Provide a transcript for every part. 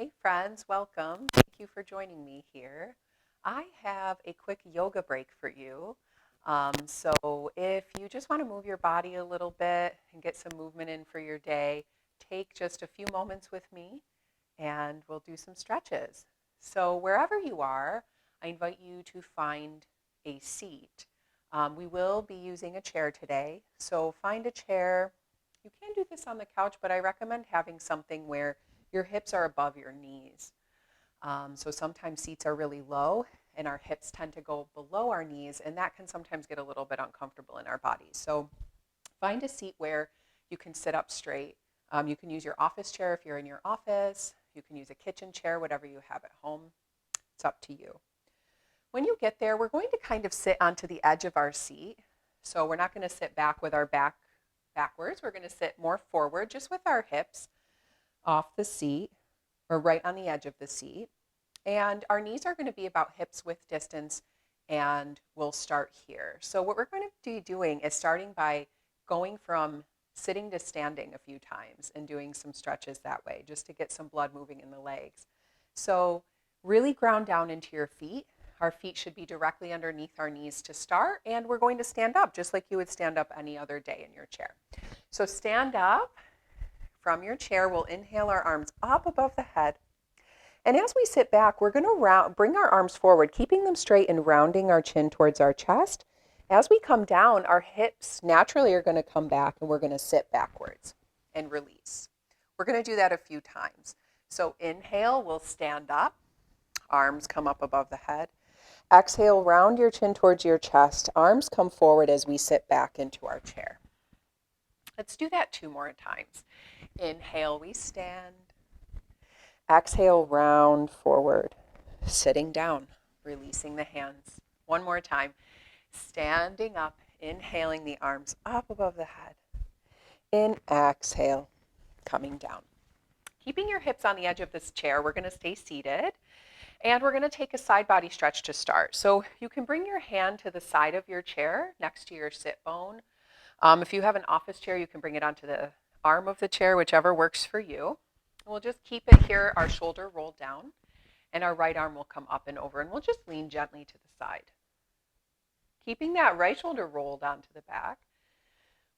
Hey friends, welcome. Thank you for joining me here. I have a quick yoga break for you. So if you just want to move your body a little bit and get some movement in for your day, take just a few moments with me and we'll do some stretches. So wherever you are, I invite you to find a seat. We will be using a chair today, so find a chair. You can do this on the couch, but I recommend having something where your hips are above your knees. So sometimes seats are really low and our hips tend to go below our knees, and that can sometimes get a little bit uncomfortable in our bodies. So find a seat where you can sit up straight. You can use your office chair if you're in your office. You can use a kitchen chair, whatever you have at home. It's up to you. When you get there, we're going to kind of sit onto the edge of our seat. So we're not going to sit back with our back backwards. We're going to sit more forward, just with our hips off the seat or right on the edge of the seat. And our knees are going to be about hips width distance, and we'll start here. So what we're going to be doing is starting by going from sitting to standing a few times and doing some stretches that way, just to get some blood moving in the legs. So really ground down into your feet. Our feet should be directly underneath our knees to start, and we're going to stand up just like you would stand up any other day in your chair. So stand up from your chair. We'll inhale our arms up above the head. And as we sit back, we're going to bring our arms forward, keeping them straight and rounding our chin towards our chest. As we come down, our hips naturally are going to come back, and we're going to sit backwards and release. We're going to do that a few times. So inhale, we'll stand up. Arms come up above the head. Exhale, round your chin towards your chest. Arms come forward as we sit back into our chair. Let's do that 2 more times. Inhale, we stand. Exhale, round forward, sitting down, releasing the hands. 1 more time. Standing up, inhaling the arms up above the head. In, exhale, coming down. Keeping your hips on the edge of this chair, we're going to stay seated. And we're going to take a side body stretch to start. So you can bring your hand to the side of your chair next to your sit bone. If you have an office chair, you can bring it onto the arm of the chair, whichever works for you. We'll just keep it here, our shoulder rolled down, and our right arm will come up and over, and we'll just lean gently to the side. Keeping that right shoulder rolled onto the back,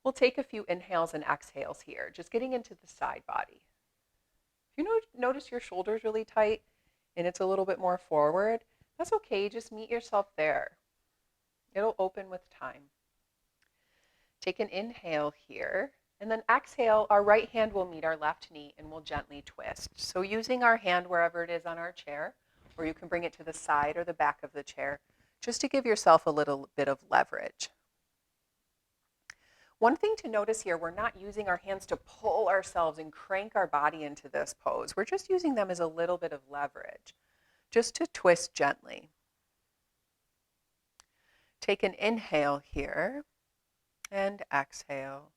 we'll take a few inhales and exhales here, just getting into the side body. If you notice your shoulders really tight and it's a little bit more forward, that's okay. Just meet yourself there. It'll open with time. Take an inhale here, and then exhale. Our right hand will meet our left knee, and we'll gently twist. So using our hand wherever it is on our chair, or you can bring it to the side or the back of the chair, just to give yourself a little bit of leverage. One thing to notice here, we're not using our hands to pull ourselves and crank our body into this pose. We're just using them as a little bit of leverage, just to twist gently. Take an inhale here and exhale.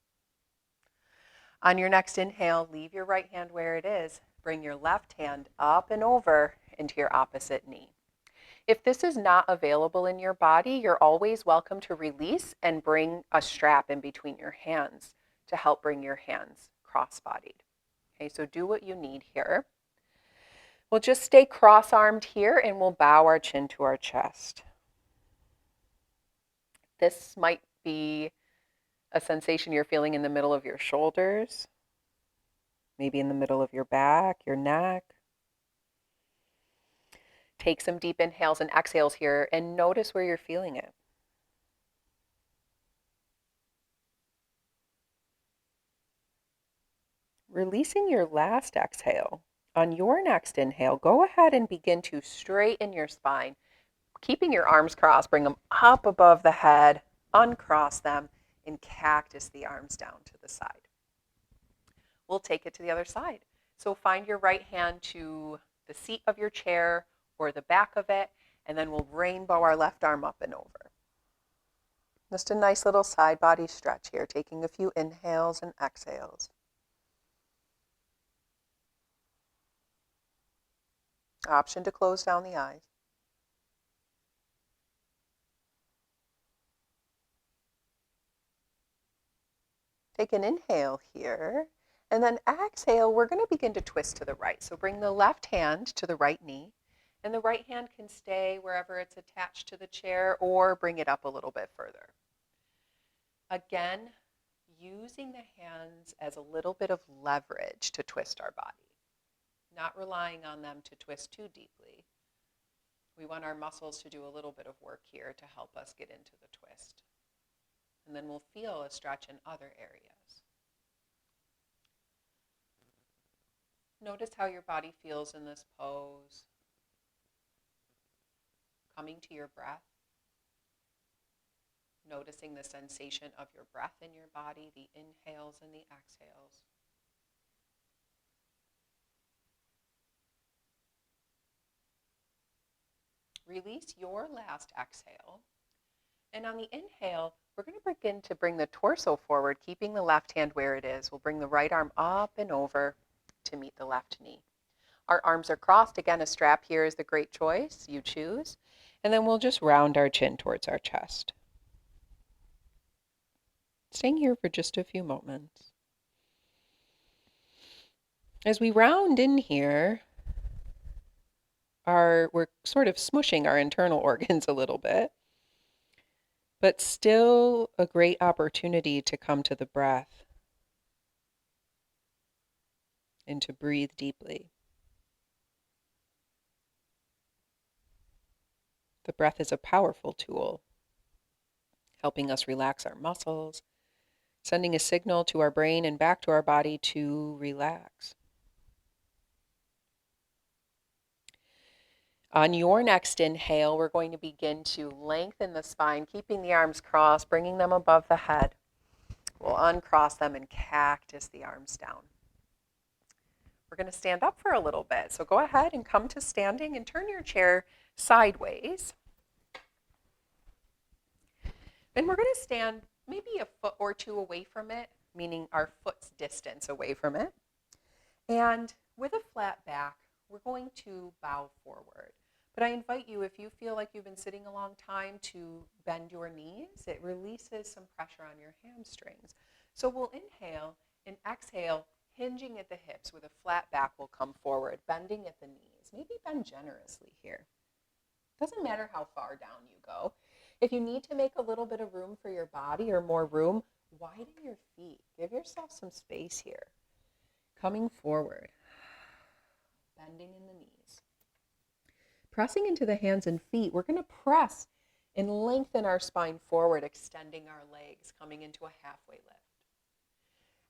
On your next inhale, leave your right hand where it is. Bring your left hand up and over into your opposite knee. If this is not available in your body, you're always welcome to release and bring a strap in between your hands to help bring your hands cross-bodied. Okay, so do what you need here. We'll just stay cross-armed here, and we'll bow our chin to our chest. This might be a sensation you're feeling in the middle of your shoulders, maybe in the middle of your back, your neck. Take some deep inhales and exhales here, and notice where you're feeling it. Releasing your last exhale. On your next inhale, go ahead and begin to straighten your spine. Keeping your arms crossed, bring them up above the head, uncross them, and cactus the arms down to the side. We'll take it to the other side. So find your right hand to the seat of your chair or the back of it, and then we'll rainbow our left arm up and over. Just a nice little side body stretch here, taking a few inhales and exhales. Option to close down the eyes. Take an inhale here, And then exhale, we're going to begin to twist to the right. So bring the left hand to the right knee, and the right hand can stay wherever it's attached to the chair or bring it up a little bit further. Again, using the hands as a little bit of leverage to twist our body, not relying on them to twist too deeply. We want our muscles to do a little bit of work here to help us get into the twist. And then we'll feel a stretch in other areas. Notice how your body feels in this pose. Coming to your breath. Noticing the sensation of your breath in your body, the inhales and the exhales. Release your last exhale. And on the inhale, we're going to begin to bring the torso forward, keeping the left hand where it is. We'll bring the right arm up and over to meet the left knee. Our arms are crossed. Again, a strap here is the great choice. You choose. And then we'll just round our chin towards our chest. Staying here for just a few moments. As we round in here, we're sort of smushing our internal organs a little bit, but still a great opportunity to come to the breath and to breathe deeply. The breath is a powerful tool, helping us relax our muscles, sending a signal to our brain and back to our body to relax. On your next inhale, we're going to begin to lengthen the spine, keeping the arms crossed, bringing them above the head. We'll uncross them and cactus the arms down. We're going to stand up for a little bit. So go ahead and come to standing and turn your chair sideways. And we're going to stand maybe a foot or two away from it, meaning our foot's distance away from it. And with a flat back, we're going to bow forward. But I invite you, if you feel like you've been sitting a long time, to bend your knees. It releases some pressure on your hamstrings. So we'll inhale and exhale, hinging at the hips with a flat back will come forward, bending at the knees. Maybe bend generously here. Doesn't matter how far down you go. If you need to make a little bit of room for your body or more room, widen your feet. Give yourself some space here. Coming forward, bending in the knees. Pressing into the hands and feet, we're going to press and lengthen our spine forward, extending our legs, coming into a halfway lift.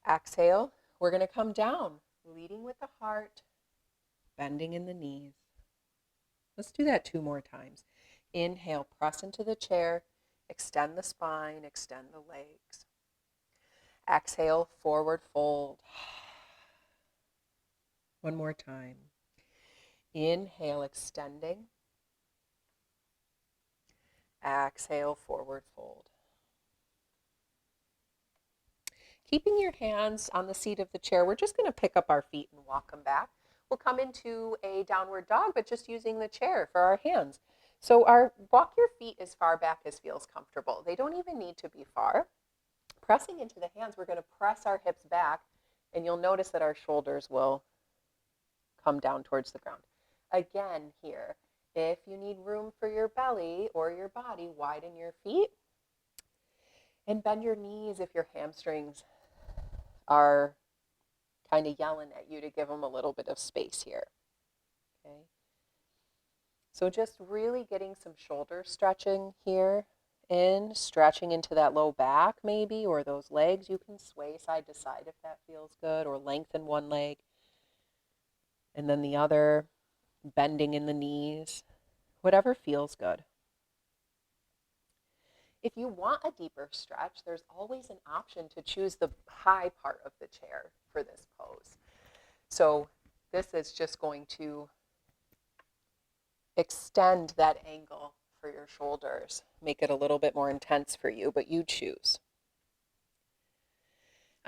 Exhale, we're going to come down, leading with the heart, bending in the knees. Let's do that 2 more times. Inhale, press into the chair, extend the spine, extend the legs. Exhale, forward fold. 1 more time. Inhale, extending. Exhale, forward fold. Keeping your hands on the seat of the chair, we're just going to pick up our feet and walk them back. We'll come into a downward dog, but just using the chair for our hands. So walk your feet as far back as feels comfortable. They don't even need to be far. Pressing into the hands, we're going to press our hips back, and you'll notice that our shoulders will come down towards the ground. Again here, if you need room for your belly or your body, widen your feet and bend your knees if your hamstrings are kind of yelling at you to give them a little bit of space here. Okay. So just really getting some shoulder stretching here stretching into that low back maybe, or those legs. You can sway side to side if that feels good, or lengthen one leg and then the other, bending in the knees, whatever feels good. If you want a deeper stretch, there's always an option to choose the high part of the chair for this pose. So this is just going to extend that angle for your shoulders, make it a little bit more intense for you, but you choose.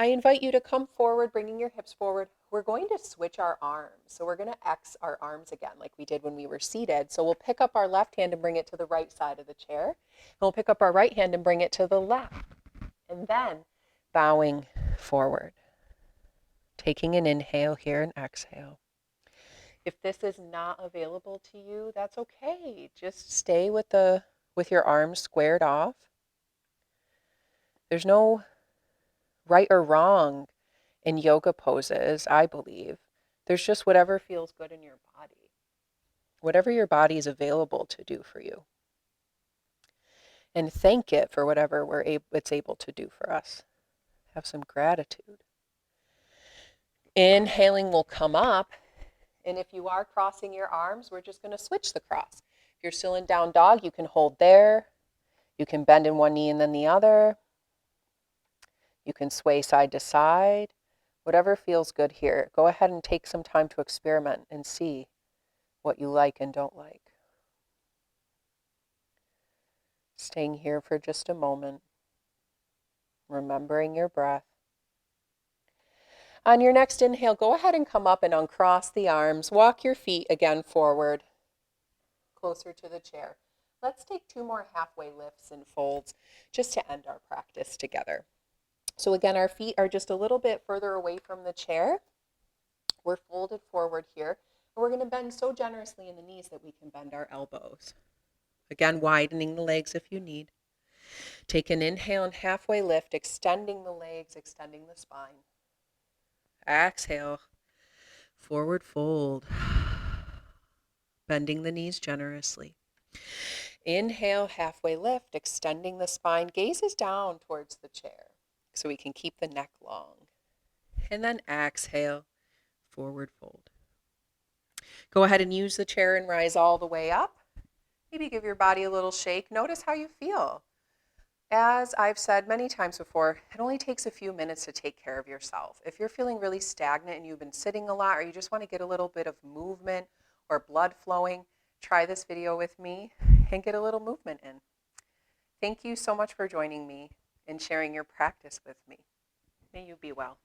I invite you to come forward, bringing your hips forward. We're going to switch our arms. So we're going to X our arms again like we did when we were seated. So we'll pick up our left hand and bring it to the right side of the chair. And we'll pick up our right hand and bring it to the left. And then bowing forward. Taking an inhale here and exhale. If this is not available to you, that's okay. Just stay with your arms squared off. There's no right or wrong in yoga poses, I believe. There's just whatever feels good in your body. Whatever your body is available to do for you. And thank it for whatever it's able to do for us. Have some gratitude. Inhaling will come up, and if you are crossing your arms, we're just going to switch the cross. If you're still in down dog, you can hold there. You can bend in one knee and then the other. You can sway side to side. Whatever feels good here. Go ahead and take some time to experiment and see what you like and don't like. Staying here for just a moment, remembering your breath. On your next inhale, go ahead and come up and uncross the arms. Walk your feet again forward, closer to the chair. Let's take 2 more halfway lifts and folds just to end our practice together. So again, our feet are just a little bit further away from the chair. We're folded forward here. And we're going to bend so generously in the knees that we can bend our elbows. Again, widening the legs if you need. Take an inhale and halfway lift, extending the legs, extending the spine. Exhale, forward fold, bending the knees generously. Inhale, halfway lift, extending the spine, gazes down towards the chair so we can keep the neck long. And then exhale, forward fold. Go ahead and use the chair and rise all the way up. Maybe give your body a little shake. Notice how you feel. As I've said many times before, it only takes a few minutes to take care of yourself. If you're feeling really stagnant and you've been sitting a lot, or you just want to get a little bit of movement or blood flowing, try this video with me and get a little movement in. Thank you so much for joining me and sharing your practice with me. May you be well.